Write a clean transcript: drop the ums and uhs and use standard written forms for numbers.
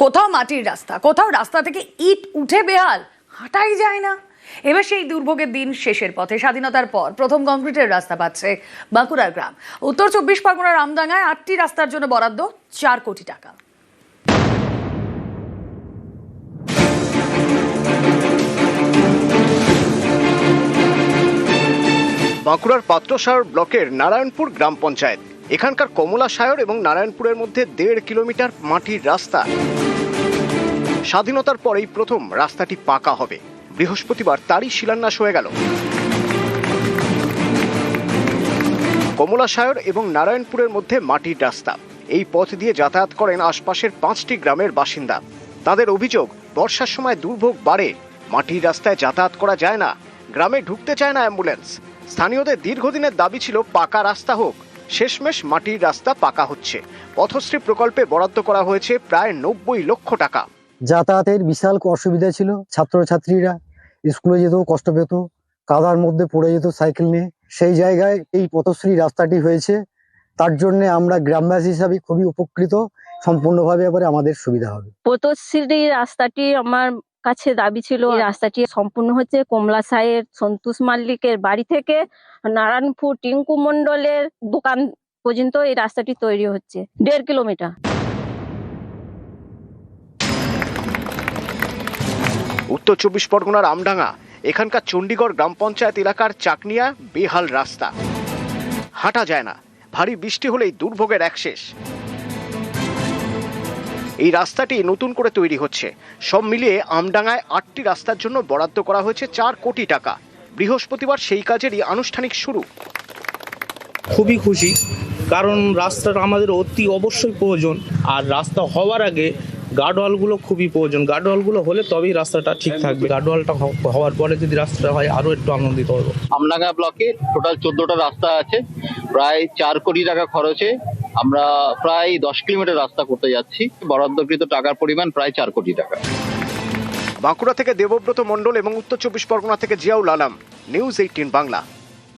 কোথাও মাটির রাস্তা, কোথাও রাস্তা থেকে ইট উঠে বেহাল, হাঁটাই যায় না। এবার সেই দুর্ভোগের দিন শেষের পথে। স্বাধীনতার পর প্রথম কংক্রিটের রাস্তা পাচ্ছে বাঁকুড়ার গ্রাম। উত্তর 24 পরগনার আমডাঙ্গায় 8টি রাস্তার জন্য বরাদ্দ 4 কোটি টাকা। বাঁকুড়ার পাত্রসায়র ব্লকের নারায়ণপুর গ্রাম পঞ্চায়েত। এখানকার কমলাসায়র এবং নারায়ণপুরের মধ্যে 1.5 কিলোমিটার মাটির রাস্তা। স্বাধীনতার পরেই প্রথম রাস্তাটি পাকা হবে। বৃহস্পতিবার তারই শিলান্যাস হয়ে গেল। কমলাসায়র এবং নারায়ণপুরের মধ্যে মাটির রাস্তা। এই পথ দিয়ে যাতায়াত করেন আশপাশের 5টি গ্রামের বাসিন্দা। তাদের অভিযোগ, বর্ষার সময় দুর্ভোগ বাড়ে, মাটির রাস্তায় যাতায়াত করা যায় না, গ্রামে ঢুকতে চায় না অ্যাম্বুলেন্স। স্থানীয়দের দীর্ঘদিনের দাবি ছিল পাকা রাস্তা হোক। শেষমেশ মাটির রাস্তা পাকা হচ্ছে। পথশ্রী প্রকল্পে বরাদ্দ করা হয়েছে প্রায় 90 লক্ষ টাকা। যাতায়াতের বিশাল অসুবিধা ছিল। ছাত্রছাত্রীরা স্কুলে যেত, কষ্ট পেত, কাদার মধ্যে পড়ে যেত সাইকেল নিয়ে। সেই জায়গায় এই পথশ্রী রাস্তাটি হয়েছে। তার জন্য আমরা গ্রামবাসী হিসাবে খুবই উপকৃত। সম্পূর্ণভাবে এবারে আমাদের সুবিধা হবে। পথশ্রী রাস্তাটি আমার কাছে দাবি ছিল। এই রাস্তাটি সম্পূর্ণ হচ্ছে কমলাসায়ের সন্তোষ মাল্লিকের বাড়ি থেকে নারায়ণপুর টিঙ্কু মণ্ডলের দোকান পর্যন্ত এই রাস্তাটি তৈরি হচ্ছে 1.5 কিলোমিটার। উত্তর 24 পরগনার আমডাঙ্গা, এখানকার চণ্ডীগড় গ্রাম পঞ্চায়েত এলাকার চাকনিয়া বেহাল রাস্তা। হাঁটা যায় না, ভারী বৃষ্টি হলেই দুর্ভোগের এক শেষ। এই রাস্তাটি নতুন করে তৈরি হচ্ছে। সব মিলিয়ে আমডাঙ্গায় 8টি রাস্তার জন্য বরাদ্দ করা হয়েছে 4 কোটি টাকা। বৃহস্পতিবার সেই কাজেরই আনুষ্ঠানিক শুরু। খুবই খুশি, কারণ রাস্তাটা আমাদের অতি অবশ্যই প্রয়োজন। আর রাস্তা হওয়ার আগে গার্ডওয়ালগুলো খুবই প্রয়োজন। গার্ডওয়ালগুলো হলে তবেই রাস্তাটা ঠিক থাকবে। গার্ডওয়ালটা হওয়ার পরে যদি রাস্তাটা হয় আরও একটু আনন্দিত হবো। আমডাঙ্গা ব্লকে টোটাল 14টা রাস্তা আছে, প্রায় 4 কোটি টাকা খরচে আমরা প্রায় 10 কিলোমিটার রাস্তা করতে যাচ্ছি। বরাদ্দকৃত টাকার পরিমাণ প্রায় 4 কোটি টাকা। বাঁকুড়া থেকে দেবব্রত মণ্ডল এবং উত্তর 24 পরগনা থেকে জিয়াউল আলম, নিউজ 18 বাংলা।